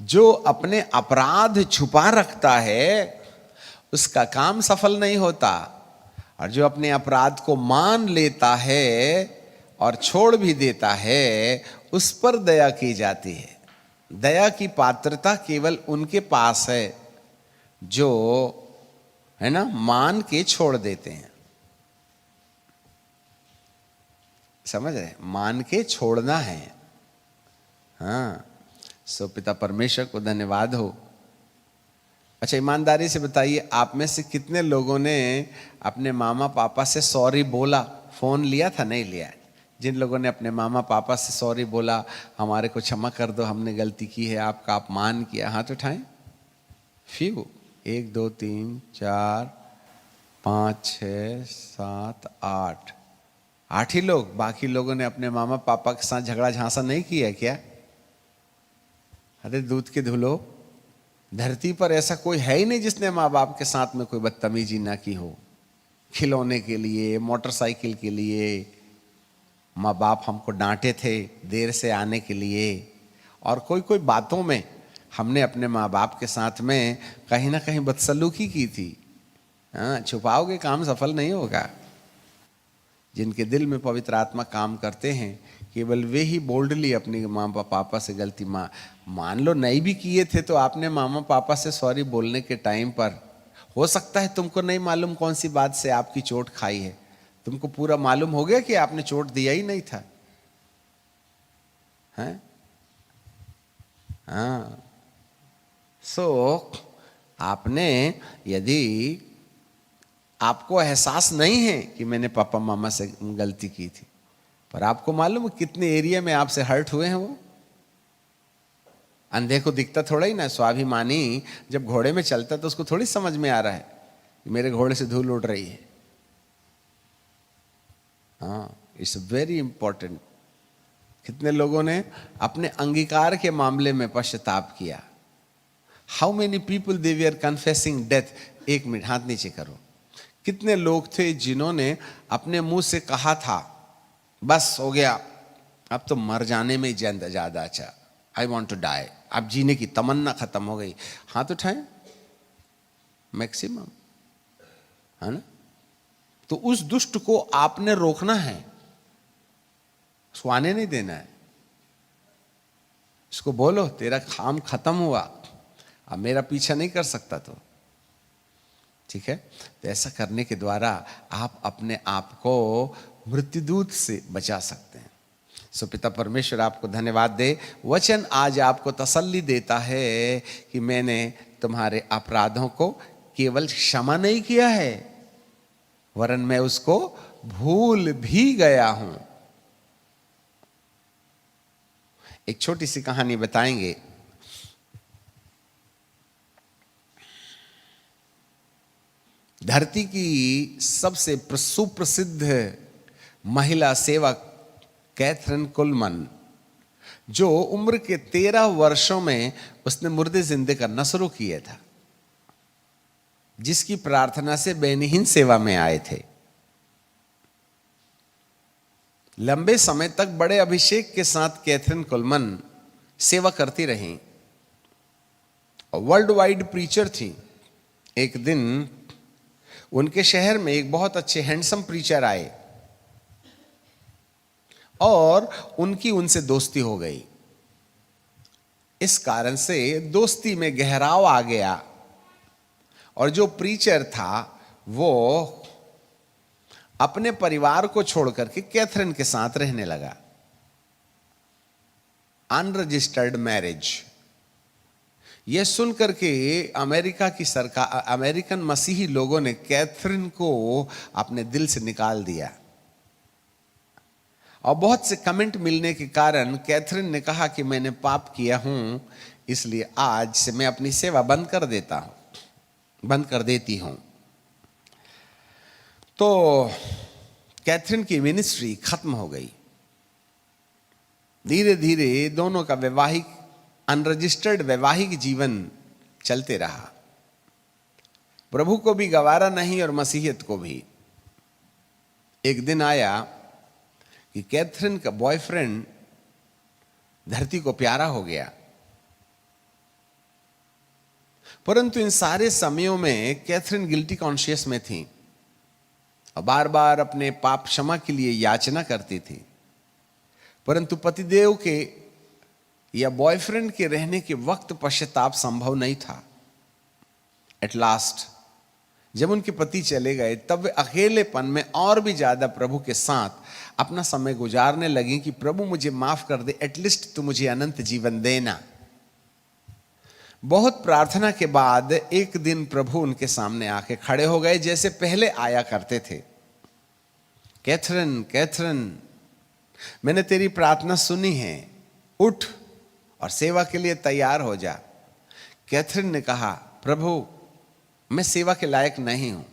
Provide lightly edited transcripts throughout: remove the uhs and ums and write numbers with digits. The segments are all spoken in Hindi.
जो अपने अपराध छुपा रखता है उसका काम सफल नहीं होता, और जो अपने अपराध को मान लेता है और छोड़ भी देता है उस पर दया की जाती है। दया की पात्रता केवल उनके पास है जो है ना मान के छोड़ देते हैं। समझ रहे? मान के छोड़ना है। हाँ, सो पिता परमेश्वर को धन्यवाद हो। अच्छा, ईमानदारी से बताइए, आप में से कितने लोगों ने अपने मामा पापा से सॉरी बोला? फोन लिया था? नहीं लिया? जिन लोगों ने अपने मामा पापा से सॉरी बोला, हमारे को क्षमा कर दो, हमने गलती की है, आपका अपमान किया, हाथ उठाएं। फ्यू, 1 2 3 4 5 6 7 8, 8 ही लोग। बाकी लोगों ने अपने मामा पापा के साथ झगड़ा झांसा नहीं किया क्या? अरे दूध के धुलो, धरती पर ऐसा कोई है ही नहीं जिसने माँ बाप के साथ में कोई बदतमीजी ना की हो। खिलौने के लिए, मोटरसाइकिल के लिए माँ बाप हमको डांटे थे, देर से आने के लिए, और कोई कोई बातों में हमने अपने माँ बाप के साथ में कहीं ना कहीं बदसलूकी की थी। हाँ, छुपाओगे काम सफल नहीं होगा। जिनके दिल में पवित्र आत्मा काम करते हैं, केवल वे ही बोल्डली अपने मामा पापा से गलती मान लो नहीं भी किए थे तो आपने मामा पापा से सॉरी बोलने के टाइम पर, हो सकता है तुमको नहीं मालूम कौन सी बात से आपकी चोट खाई है, तुमको पूरा मालूम हो गया कि आपने चोट दिया ही नहीं था। हैं? हाँ, सो आपने, यदि आपको एहसास नहीं है कि मैंने पापा मामा से गलती की थी, पर आपको मालूम कितने एरिया में आपसे हर्ट हुए हैं वो। अंधे को दिखता थोड़ा ही ना, स्वाभिमानी जब घोड़े में चलता तो उसको थोड़ी समझ में आ रहा है कि मेरे घोड़े से धूल उड़ रही है। हाँ, इट्स वेरी इंपॉर्टेंट। कितने लोगों ने अपने अंगीकार के मामले में पश्चाताप किया? How many people they we are confessing death? 1 minute, हाथ नीचे करो। कितने लोग थे जिन्होंने अपने मुंह से कहा था बस हो गया, अब तो मर जाने में ज्यादा अच्छा, आई वॉन्ट टू डाई, अब जीने की तमन्ना खत्म हो गई। हाथ उठाएं। मैक्सिमम, है ना? तो उस दुष्ट को आपने रोकना है, उसको आने नहीं देना है। उसको बोलो तेरा काम खत्म हुआ, अब मेरा पीछा नहीं कर सकता तो ठीक है। तो ऐसा करने के द्वारा आप अपने आप को मृत्युदूत से बचा सकते हैं। सो पिता परमेश्वर आपको धन्यवाद दे। वचन आज आपको तसल्ली देता है कि मैंने तुम्हारे अपराधों को केवल क्षमा नहीं किया है, वरन मैं उसको भूल भी गया हूं। एक छोटी सी कहानी बताएंगे। धरती की सबसे सुप्रसिद्ध महिला सेवक कैथरीन कुलमन, जो उम्र के 13 वर्षों में उसने मुर्दे जिंदे करना शुरू किया था, जिसकी प्रार्थना से बेनीहीन सेवा में आए थे। लंबे समय तक बड़े अभिषेक के साथ कैथरीन कुलमन सेवा करती रहीं और वर्ल्ड वाइड प्रीचर थी। एक दिन उनके शहर में एक बहुत अच्छे हैंडसम प्रीचर आए और उनकी उनसे दोस्ती हो गई। इस कारण से दोस्ती में गहराव आ गया और जो प्रीचर था वो अपने परिवार को छोड़कर के कैथरीन के साथ रहने लगा। Unregistered marriage. यह सुनकर के अमेरिका की सरकार, अमेरिकन मसीही लोगों ने कैथरीन को अपने दिल से निकाल दिया और बहुत से कमेंट मिलने के कारण कैथरीन ने कहा कि मैंने पाप किया हूं, इसलिए आज से मैं अपनी सेवा बंद कर देती हूं। तो कैथरीन की मिनिस्ट्री खत्म हो गई। धीरे धीरे दोनों का अनरजिस्टर्ड वैवाहिक जीवन चलते रहा। प्रभु को भी गवारा नहीं और मसीहियत को भी। एक दिन आया कि कैथरीन का बॉयफ्रेंड धरती को प्यारा हो गया परंतु इन सारे समयों में कैथरीन गिल्टी कॉन्शियस में थी और बार बार अपने पाप क्षमा के लिए याचना करती थी। परंतु पतिदेव के या बॉयफ्रेंड के रहने के वक्त पश्चाताप संभव नहीं था। एट लास्ट जब उनके पति चले गए तब वे अकेलेपन में और भी ज्यादा प्रभु के साथ अपना समय गुजारने लगी कि प्रभु मुझे माफ कर दे, एटलीस्ट तू मुझे अनंत जीवन देना। बहुत प्रार्थना के बाद एक दिन प्रभु उनके सामने आके खड़े हो गए जैसे पहले आया करते थे। कैथरीन, कैथरीन, मैंने तेरी प्रार्थना सुनी है, उठ और सेवा के लिए तैयार हो जा। कैथरीन ने कहा, प्रभु मैं सेवा के लायक नहीं हूं,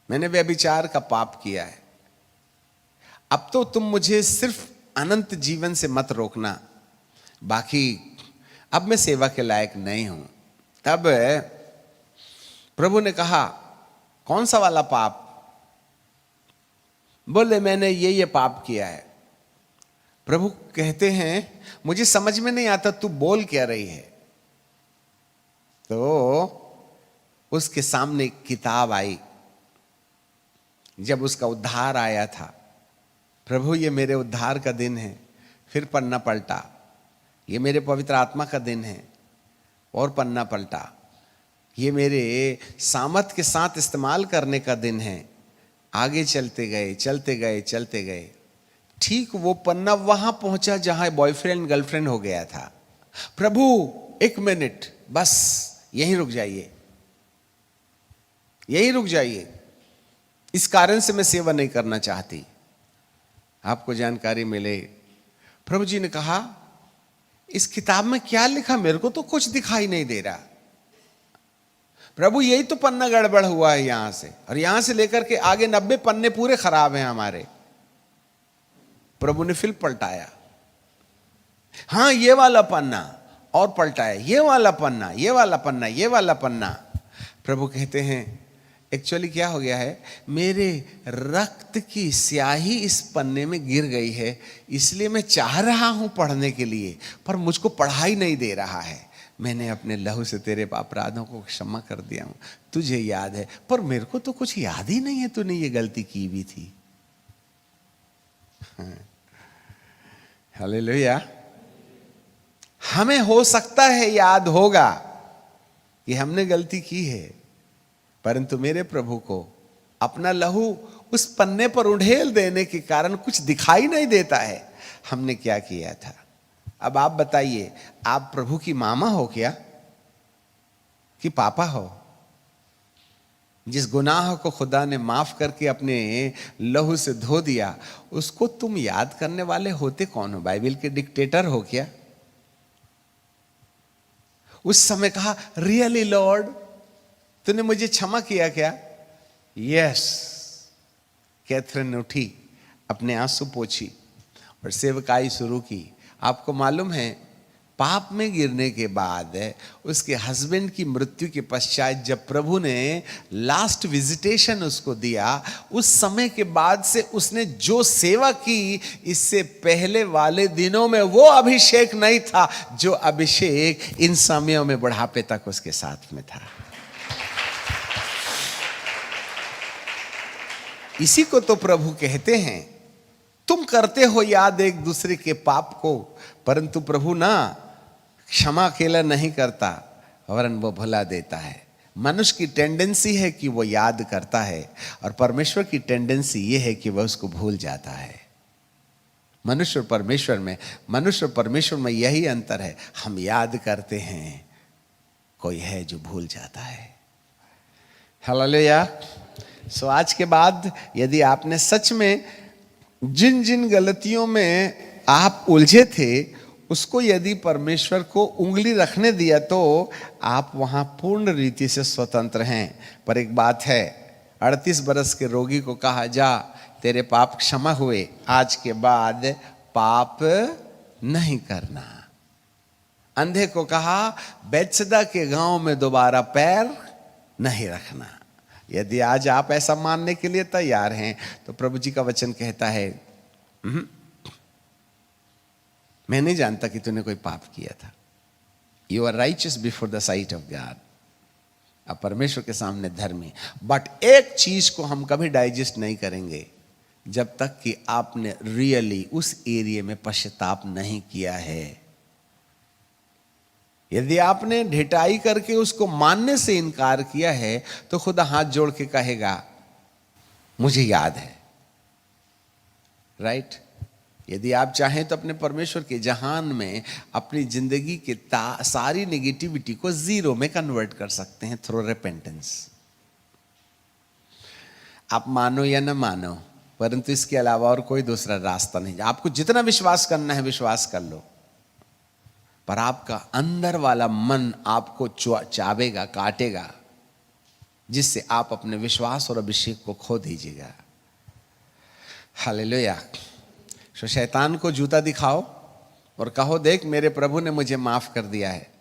मैंने व्यभिचार का पाप किया है, अब तो तुम मुझे सिर्फ अनंत जीवन से मत रोकना, बाकी अब मैं सेवा के लायक नहीं हूं। तब प्रभु ने कहा, कौन सा वाला पाप? बोले मैंने ये पाप किया है। प्रभु कहते हैं, मुझे समझ में नहीं आता तू बोल क्या रही है। तो उसके सामने एक किताब आई, जब उसका उद्धार आया था। प्रभु ये मेरे उद्धार का दिन है, फिर पन्ना पलटा। ये मेरे पवित्र आत्मा का दिन है, और पन्ना पलटा। ये मेरे सामर्थ के साथ इस्तेमाल करने का दिन है। आगे चलते गए, चलते गए, चलते गए। ठीक वो पन्ना वहां पहुंचा जहां बॉयफ्रेंड गर्लफ्रेंड हो गया था। प्रभु एक मिनट, बस यहीं रुक जाइए, यहीं रुक जाइए, इस कारण से मैं सेवा नहीं करना चाहती। आपको जानकारी मिले। प्रभु जी ने कहा, इस किताब में क्या लिखा? मेरे को तो कुछ दिखाई नहीं दे रहा। प्रभु यही तो पन्ना गड़बड़ हुआ है यहां से, और यहां से लेकर के आगे 90 पन्ने पूरे खराब हैं हमारे। प्रभु ने फिर पलटाया, हाँ ये वाला पन्ना, और पलटाया, ये वाला पन्ना, ये वाला पन्ना, ये वाला पन्ना। प्रभु कहते हैं, एक्चुअली क्या हो गया है, मेरे रक्त की स्याही इस पन्ने में गिर गई है, इसलिए मैं चाह रहा हूं पढ़ने के लिए, पर मुझको पढ़ाई नहीं दे रहा है। मैंने अपने लहू से तेरे अपराधों को क्षमा कर दिया हूं, तुझे याद है, पर मेरे को तो कुछ याद ही नहीं है तूने ये गलती की भी थी। हालेलुया। हमें हो सकता है याद होगा कि हमने गलती की है, परंतु मेरे प्रभु को अपना लहू उस पन्ने पर उंडेल देने के कारण कुछ दिखाई नहीं देता है हमने क्या किया था। अब आप बताइए, आप प्रभु की मामा हो क्या कि पापा हो? जिस गुनाह को खुदा ने माफ करके अपने लहू से धो दिया, उसको तुम याद करने वाले होते कौन हो? बाइबल के डिक्टेटर हो क्या? उस समय कहा, रियली लॉर्ड तूने मुझे क्षमा किया क्या? यस। कैथरीन ने उठी, अपने आंसू पोंछी और सेवकाई शुरू की। आपको मालूम है, पाप में गिरने के बाद उसके हस्बैंड की मृत्यु के पश्चात जब प्रभु ने लास्ट विजिटेशन उसको दिया, उस समय के बाद से उसने जो सेवा की, इससे पहले वाले दिनों में वो अभिषेक नहीं था जो अभिषेक इन समयों में बुढ़ापे तक उसके साथ में था। इसी को तो प्रभु कहते हैं, तुम करते हो याद एक दूसरे के पाप को, परंतु प्रभु ना क्षमा अकेला नहीं करता, वरन वो भुला देता है। मनुष्य की टेंडेंसी है कि वो याद करता है, और परमेश्वर की टेंडेंसी ये है कि वह उसको भूल जाता है। मनुष्य और परमेश्वर में यही अंतर है, हम याद करते हैं, कोई है जो भूल जाता है। हालेलुया। सो आज के बाद यदि आपने सच में जिन जिन गलतियों में आप उलझे थे, उसको यदि परमेश्वर को उंगली रखने दिया, तो आप वहां पूर्ण रीति से स्वतंत्र हैं। पर एक बात है, 38 बरस के रोगी को कहा, जा तेरे पाप क्षमा हुए, आज के बाद पाप नहीं करना। अंधे को कहा, बैतसैदा के गांव में दोबारा पैर नहीं रखना। यदि आज आप ऐसा मानने के लिए तैयार हैं, तो प्रभु जी का वचन कहता है, मैं नहीं जानता कि तूने कोई पाप किया था। You are righteous before the sight of God. आप परमेश्वर के सामने धर्मी। बट एक चीज को हम कभी डाइजेस्ट नहीं करेंगे जब तक कि आपने रियली उस एरिया में पश्चाताप नहीं किया है। यदि आपने ढिठाई करके उसको मानने से इनकार किया है तो खुदा हाथ जोड़ के कहेगा मुझे याद है। राइट? यदि आप चाहें तो अपने परमेश्वर के जहान में अपनी जिंदगी के सारी नेगेटिविटी को जीरो में कन्वर्ट कर सकते हैं थ्रू रिपेंटेंस। आप मानो या न मानो, परंतु इसके अलावा और कोई दूसरा रास्ता नहीं। आपको जितना विश्वास करना है विश्वास कर लो, पर आपका अंदर वाला मन आपको चावेगा, काटेगा, जिससे आप अपने विश्वास और अभिषेक को खो दीजिएगा। हालेलुया। शैतान को जूता दिखाओ और कहो देख मेरे प्रभु ने मुझे माफ कर दिया है।